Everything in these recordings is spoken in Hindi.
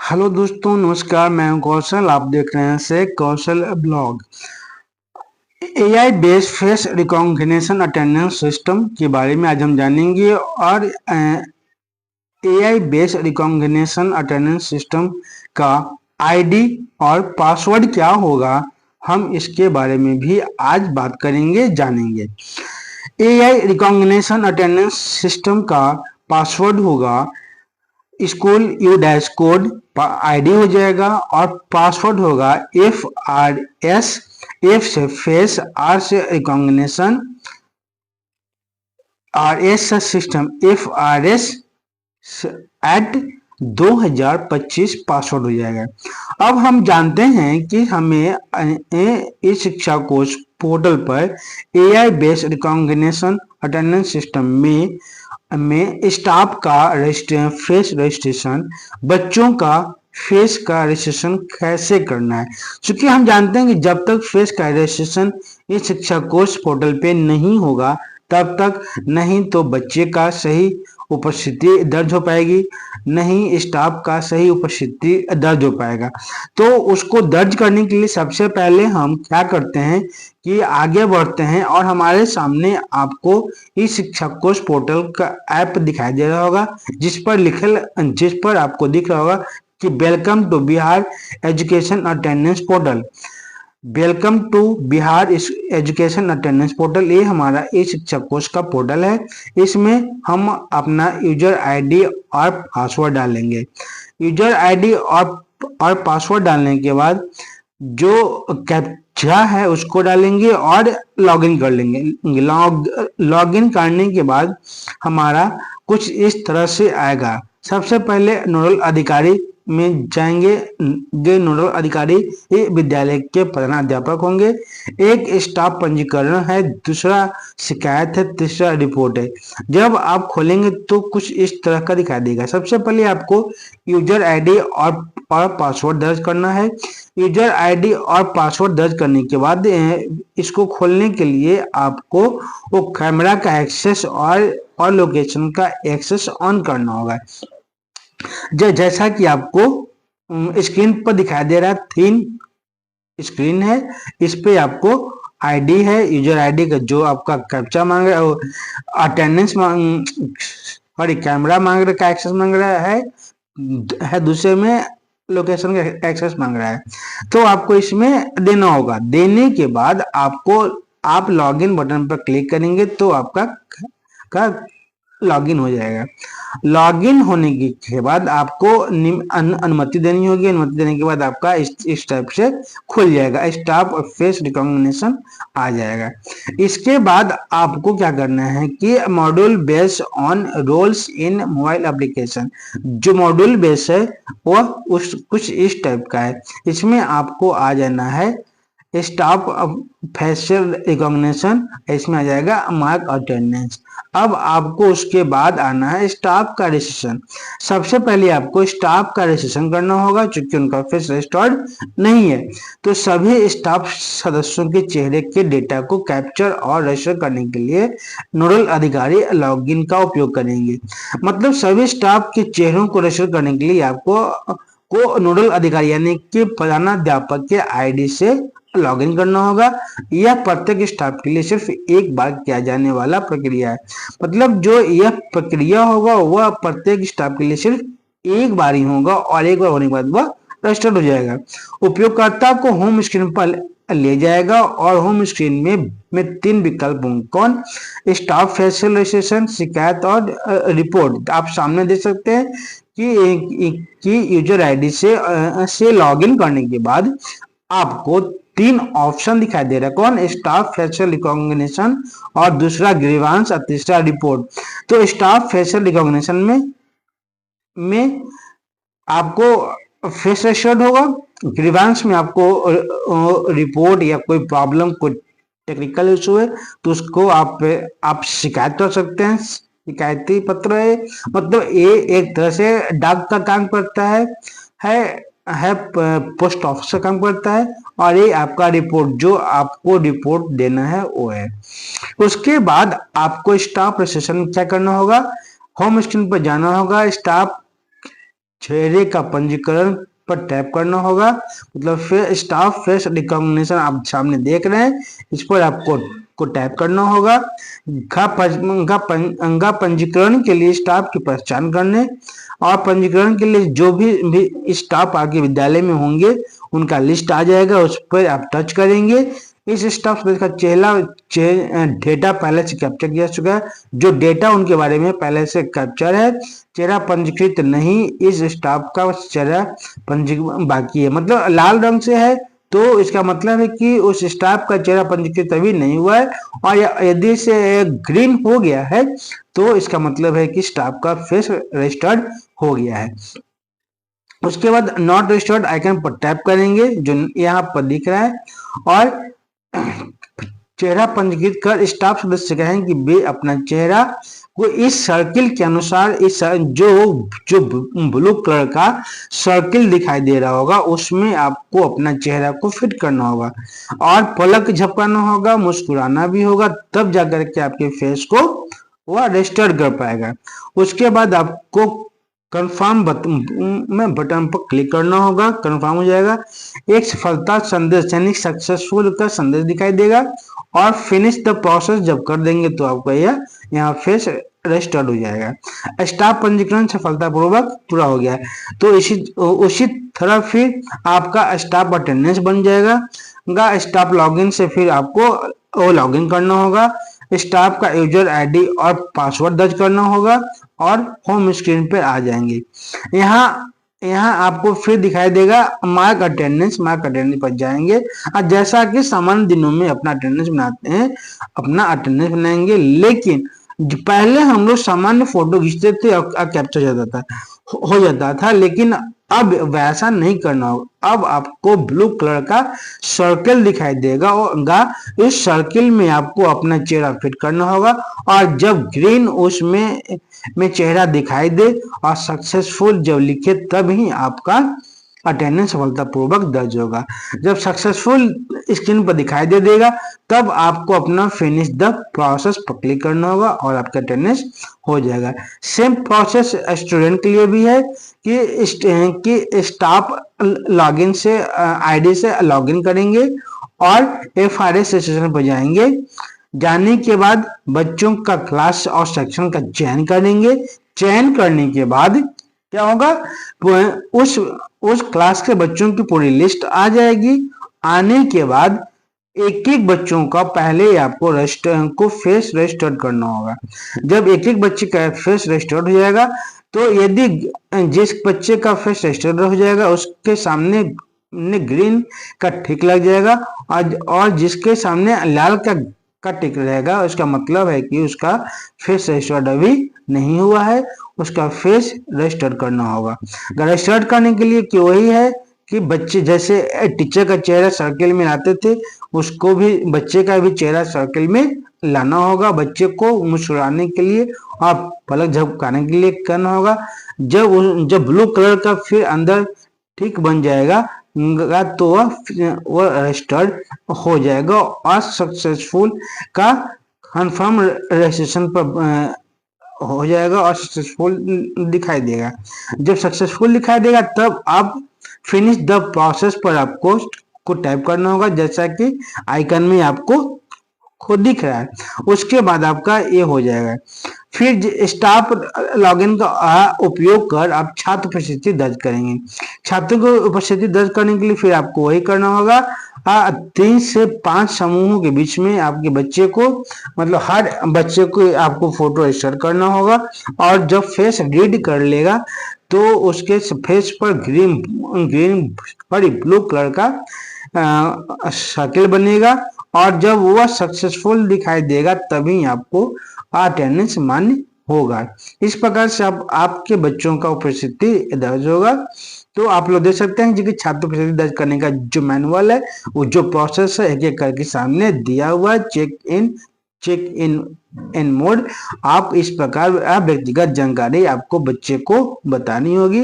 हेलो दोस्तों, नमस्कार। मैं हूं कौशल। आप देख रहे हैं से Kaushal blog. AI based face recognition attendance system के बारे में आज हम जानेंगे और AI based recognition attendance system का आईडी और पासवर्ड क्या होगा, हम इसके बारे में भी आज बात करेंगे, जानेंगे। एआई रिकॉग्निशन अटेंडेंस सिस्टम का पासवर्ड होगा school you dash code, ID हो जाएगा, और पासवर्ड होगा FRS। F से फेस, R से रिकॉग्निशन, RS से सिस्टम, FRS @ 2025 पासवर्ड हो जाएगा। अब हम जानते हैं कि हमें इस शिक्षा कोश पोर्टल पर AI based recognition attendance system में स्टाफ का फेस रजिस्ट्रेशन, बच्चों का फेस का रजिस्ट्रेशन कैसे करना है। क्योंकि हम जानते हैं कि जब तक फेस का रजिस्ट्रेशन इस शिक्षा कोश पोर्टल पे नहीं होगा, तब तक नहीं तो बच्चे का सही उपस्थिति दर्ज हो पाएगी, नहीं स्टाफ का सही उपस्थिति दर्ज हो पाएगा। तो उसको दर्ज करने के लिए सबसे पहले हम क्या करते हैं कि आगे बढ़ते हैं और हमारे सामने आपको इस शिक्षा कोश पोर्टल का ऐप दिखाई दे रहा होगा, जिस पर आपको दिख रहा होगा कि welcome to Bihar education attendance portal. Welcome to Bihar education attendance portal, ये हमारा ई शिक्षा कोश का पोर्टल है। इसमें हम अपना यूजर आईडी और पासवर्ड डालेंगे। यूजर आईडी और पासवर्ड डालने के बाद जो कैप्चा है उसको डालेंगे और लॉगिन कर लेंगे। लॉगिन करने के बाद हमारा कुछ इस तरह से आएगा। सबसे पहले नोडल अधिकारी में जाएंगे। जो नोडल अधिकारी ये विद्यालय के प्रधानाध्यापक होंगे। एक स्टाफ पंजीकरण है, दूसरा शिकायत है, तीसरा रिपोर्ट है। जब आप खोलेंगे तो कुछ इस तरह का दिखाई देगा। सबसे पहले आपको यूजर आईडी और पासवर्ड दर्ज करना है। यूजर आईडी और पासवर्ड दर्ज करने के बाद इसको खोलने के लिए आपको वो कैमरा का एक्सेस और लोकेशन का एक्सेस ऑन करना होगा। जैसा कि आपको स्क्रीन पर दिखाई दे रहा है, 3 स्क्रीन है। इस पे आपको आईडी है, यूजर आईडी का जो आपका कैप्चा मांग रहा है, अटेंडेंस सॉरी कैमरा मांग रहा है, एक्सेस मांग रहा है, दूसरे में लोकेशन का एक्सेस मांग रहा है। तो आपको इसमें देना होगा। देने के बाद आप लॉगिन बटन पर क्लिक करेंगे तो आपका लॉगिन हो जाएगा। लॉगिन होने के बाद आपको अनुमति देनी होगी। अनुमति देने के बाद आपका इस टाइप से खुल जाएगा, स्टाफ और फेस रिकॉग्निशन आ जाएगा। इसके बाद आपको क्या करना है कि module based on roles in mobile application, जो मॉड्यूल बेस है वो कुछ इस टाइप का है। इसमें आपको आ जाना है स्टाफ फेशियल रिकॉग्निशन, इसमें आ जाएगा मार्क अटेंडेंस। अब आपको उसके बाद आना है स्टाफ का रजिस्ट्रेशन। सबसे पहले आपको स्टाफ का रजिस्ट्रेशन करना होगा, क्योंकि उनका फेस रजिस्टर्ड नहीं है। तो सभी स्टाफ सदस्यों के चेहरे के डेटा को कैप्चर और रजिस्टर करने के लिए नोडल अधिकारी लॉगिन का उपयोग करेंगे। मतलब सभी स्टाफ के चेहरों को रजिस्टर करने के लिए आपको नोडल अधिकारी यानी कि प्रधानाध्यापक के आईडी से लॉगिन करना होगा। यह प्रत्येक स्टाफ के लिए सिर्फ एक बार किया जाने वाला प्रक्रिया है। मतलब जो यह प्रक्रिया होगा वह प्रत्येक स्टाफ के लिए सिर्फ एक बार ही होगा और एक बार होने के बाद वह रजिस्टर्ड हो जाएगा। उपयोगकर्ता को होम स्क्रीन पर ले जाएगा और होम स्क्रीन में 3 विकल्प होंगे। कौन? स्टाफ फेशियल रजिस्ट्रेशन, शिकायत और रिपोर्ट। आप सामने देख सकते हैं कि यूजर आईडी से लॉगिन करने के बाद आपको 3 ऑप्शन दिखाई दे रहा है। कौन? स्टाफ फेशियल रिकॉग्निशन, और दूसरा ग्रीवांस, और तीसरा रिपोर्ट। तो स्टाफ फेशियल रिकॉग्निशन में आपको फेस रजिस्टर्ड होगा। ग्रीवांस में आपको रिपोर्ट या कोई प्रॉब्लम, कोई टेक्निकल इशू है तो उसको आप शिकायत कर सकते हैं। शिकायती पत्र है, मतलब ये एक तरह से डाक का काम करता है पोस्ट ऑफिस का काम करता है। और ये आपका रिपोर्ट, जो आपको रिपोर्ट देना है वो है। उसके बाद आपको स्टाफ रजिस्ट्रेशन क्या करना होगा? होम स्क्रीन पर जाना होगा, चेहरे का पंजीकरण पर टैप करना होगा। मतलब स्टाफ फेस रिकॉग्निशन आप सामने देख रहे हैं, इस पर आपको को टैप करना होगा। अंगा पंजीकरण के लिए स्टाफ की पहचान करने और पंजीकरण के लिए जो भी स्टाफ आपके विद्यालय में होंगे उनका लिस्ट आ जाएगा, उस पर आप टच करेंगे। इस स्टाफ का डेटा पहले से कैप्चर किया चुका है, जो डेटा उनके बारे में पहले से कैप्चर है। चेहरा पंजीकृत नहीं, इस स्टाफ का चेहरा पंजीकृत बाकी है। मतलब लाल रंग से है तो इसका मतलब है कि उस स्टाफ का चेहरा पंजीकृत अभी नहीं हुआ है, और यदि से ग्रीन हो गया है तो इसका मतलब है कि स्टाफ का फेस रजिस्टर्ड हो गया है। उसके बाद नॉट रजिस्टर्ड आइकन पर टैप करेंगे जो यहाँ पर दिख रहा है, और चेहरा पंजीकृत कर स्टाफ सदस्य कहें कि वे अपना चेहरा को इस सर्किल के अनुसार, इस जो ब्लू कलर का सर्किल दिखाई दे रहा होगा उसमें आपको अपना चेहरा को फिट करना होगा, और पलक झपकाना होगा, मुस्कुराना भी होगा, तब जाकर के आपके फेस को वह रजिस्टर कर पाएगा। उसके बाद आपको कंफर्म बटन पर क्लिक करना होगा, कंफर्म हो जाएगा। एक सफलता संदेश यानी सक्सेसफुल का संदेश दिखाई देगा, और फिनिश द प्रोसेस जब कर देंगे तो आपका यह यहाँ फेस रजिस्टर्ड हो जाएगा। स्टाफ पंजीकरण सफलतापूर्वक पूरा हो गया है। तो उसी तरह फिर आपका स्टाफ अटेंडेंस बन जाएगा। स्टाफ लॉगिन से फिर आपको वो लॉगिन करना होगा, स्टाफ का यूजर आईडी और पासवर्ड दर्ज करना होगा, और होम स्क्रीन पे आ जाएंगे। यहाँ आपको फिर दिखाई देगा मार्क अटेंडेंस पर जाएंगे, और जैसा कि सामान्य दिनों में अपना अटेंडेंस बनाते हैं अपना अटेंडेंस बनाएंगे, लेकिन पहले हम लोग सामान्य फोटो खींचते थे और कैप्चर हो जाता था, लेकिन अब वैसा नहीं करना होगा। अब आपको ब्लू कलर का सर्कल दिखाई देगा, और इस सर्किल में आपको अपना चेहरा फिट करना होगा, और जब ग्रीन उसमें चेहरा दिखाई दे और सक्सेसफुल जब लिखे तब ही आपका अटेंडेंस सफलतापूर्वक दर्ज होगा। जब सक्सेसफुल स्क्रीन पर दिखाई दे देगा तब आपको अपना फिनिश द प्रोसेस पर क्लिक करना होगा और आपका अटेंडेंस हो जाएगा। सेम प्रोसेस स्टूडेंट के लिए भी है कि स्टाफ लॉगिन से आईडी से लॉगिन करेंगे और एफआरएस सेशन पर जाएंगे। जाने के बाद बच्चों का क्लास और सेक्शन का चयन करेंगे। चयन करने के बाद क्या होगा, उस क्लास के बच्चों की पूरी लिस्ट आ जाएगी। आने के बाद एक एक बच्चों का पहले आपको फेस रजिस्टर करना होगा। जब एक एक बच्चे का फेस रजिस्टर हो जाएगा तो यदि जिस बच्चे का फेस रजिस्टर हो जाएगा उसके सामने ग्रीन का टिक लग जाएगा, और जिसके सामने लाल का टिक रहेगा उसका मतलब है कि उसका फेस रजिस्टर्ड अभी नहीं हुआ है, उसका फेस रजिस्टर करना होगा। रजिस्टर करने के लिए क्यों वही है कि बच्चे जैसे टीचर का चेहरा सर्किल में लाते थे उसको भी बच्चे का भी चेहरा सर्किल में लाना होगा। बच्चे को मुस्कुराने के लिए और पलक झपकाने के लिए करना होगा। जब ब्लू कलर का फिर अंदर ठीक बन जाएगा तो वह रजिस्टर्ड हो जाएगा और सक्सेसफुल का कंफर्म रजिस्ट्रेशन पर हो जाएगा और सक्सेसफुल दिखाई देगा। जब सक्सेसफुल दिखाई देगा तब आप फिनिश द प्रोसेस पर आपको टाइप करना होगा, जैसा कि आइकन में आपको खुद दिख रहा है। उसके बाद आपका ये हो जाएगा। फिर स्टाफ लॉगिन का उपयोग कर आप छात्र उपस्थिति दर्ज करेंगे। छात्रों को उपस्थिति दर्ज करने के लिए फिर आपको वही करना होगा। 3 से 5 समूहों के बीच में आपके बच्चे को मतलब हर बच्चे को आपको फोटो रजिस्टर करना होगा, और जब फेस रीड कर लेगा तो उसके फेस पर ग्रीन पर ब्लू कलर का सर्किल बनेगा, और जब वह सक्सेसफुल दिखाई देगा तभी आपको अटेंडेंस मान्य होगा। इस प्रकार से आपके बच्चों का उपस्थिति दर्ज होगा। तो आप लोग देख सकते हैं कि छात्र उपस्थिति दर्ज करने का जो मैनुअल है वो जो प्रोसेस है एक एक करके सामने दिया हुआ है। Check in in mode. आप इस प्रकार व्यक्तिगत जानकारी आपको बच्चे को बतानी होगी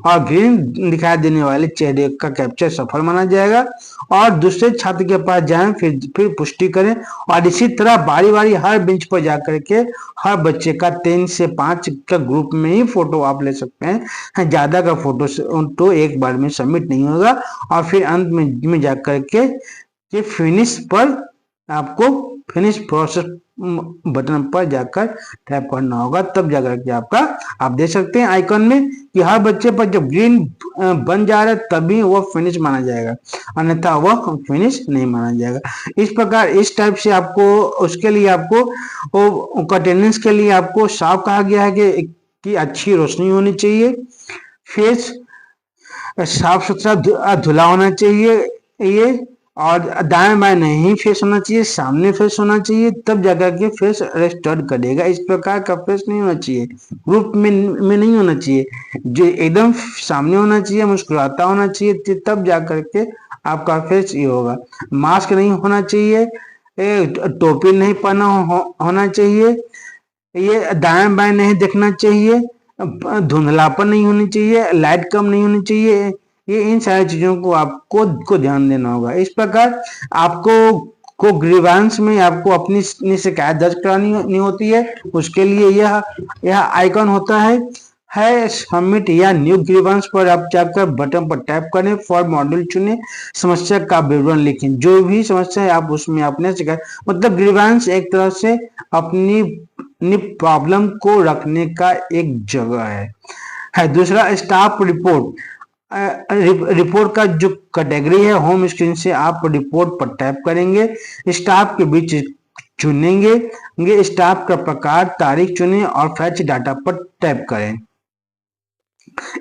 और ग्रीन दिखाई देने वाले चेहरे का कैप्चर सफल माना जाएगा और दूसरे छात्र के पास जाएं, फिर पुष्टि करें और इसी तरह बारी बारी हर बेंच पर जाकर के हर बच्चे का 3 से 5 का ग्रुप में ही फोटो आप ले सकते हैं। ज्यादा का फोटो तो एक बार में सबमिट नहीं होगा और फिर अंत में जाकर के फिनिश पर आपको फिनिश प्रोसेस बटन पर जाकर टैप करना होगा, तब जाकर के आपका आप देख सकते हैं आइकन में कि हर बच्चे पर जब ग्रीन बन जा रहा है तभी वह फिनिश माना जाएगा, अन्यथा वह फिनिश नहीं माना जाएगा। इस प्रकार इस टाइप से आपको उसके लिए आपको अटेंडेंस के लिए आपको साफ कहा गया है कि अच्छी रोशनी होनी चाहिए, फेस साफ सुथरा धुला होना चाहिए ये, और दाएं बाएं नहीं फेस होना चाहिए, सामने फेस होना चाहिए, तब जाकर के फेस रजिस्टर्ड करेगा। इस प्रकार का फेस नहीं होना चाहिए, ग्रुप में नहीं होना चाहिए, जो एकदम सामने होना चाहिए, मुस्कुराता होना चाहिए, तब जाकर के आपका फेस ये होगा। मास्क नहीं होना चाहिए, टोपी नहीं पहना होना चाहिए, ये दाएं बाएं नहीं देखना चाहिए, धुंधलापन नहीं होनी चाहिए, लाइट कम नहीं होनी चाहिए। ये इन सारी चीजों को आपको ध्यान देना होगा। इस प्रकार आपको ग्रीवांस में आपको अपनी शिकायत दर्ज करानी होती है, उसके लिए यह आइकन होता है सबमिट या न्यू ग्रीवांस पर आप जाकर बटन पर टैप करें, फॉर मॉड्यूल चुनें, समस्या का विवरण लिखें, जो भी समस्या है आप उसमें अपने शिकायत, मतलब ग्रीवांस एक तरह से अपनी प्रॉब्लम को रखने का एक जगह है। दूसरा स्टाफ रिपोर्ट, रिपोर्ट का जो कैटेगरी है होम स्क्रीन से आप रिपोर्ट पर टैप करेंगे, स्टाफ के बीच चुनेंगे, स्टाफ का प्रकार तारीख चुनें और फैच डाटा पर टैप करें।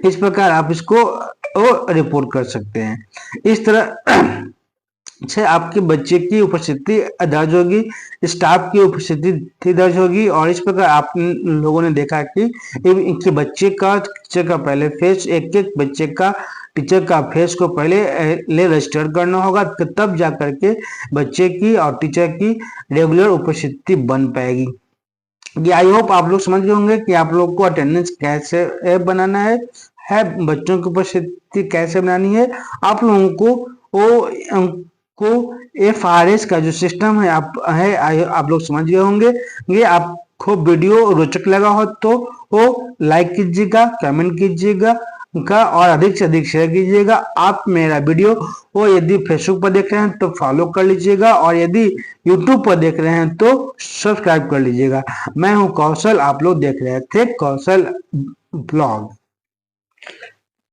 इस प्रकार आप इसको रिपोर्ट कर सकते हैं। इस तरह से आपके बच्चे की उपस्थिति दर्ज होगी, स्टाफ की उपस्थिति दर्ज होगी और इस प्रकार आप लोगों ने देखा कि बच्चे का टीचर का पहले फेस, एक बच्चे का टीचर का फेस को पहले रजिस्टर करना होगा, तब जाकर के बच्चे की और टीचर की रेगुलर उपस्थिति बन पाएगी। आई होप आप लोग समझ गए होंगे कि आप लोग को अटेंडेंस कैसे बनाना है बच्चों की उपस्थिति कैसे बनानी है। आप लोगों को FRS का जो सिस्टम है आप लोग समझ गए होंगे। ये आपको वीडियो रोचक लगा हो तो वो लाइक कीजिएगा, कमेंट कीजिएगा और अधिक से अधिक शेयर कीजिएगा। आप मेरा वीडियो वो यदि फेसबुक पर देख रहे हैं तो फॉलो कर लीजिएगा और यदि यूट्यूब पर देख रहे हैं तो सब्सक्राइब कर लीजिएगा। मैं हूं कौशल, आप लोग देख रहे थे कौशल ब्लॉग।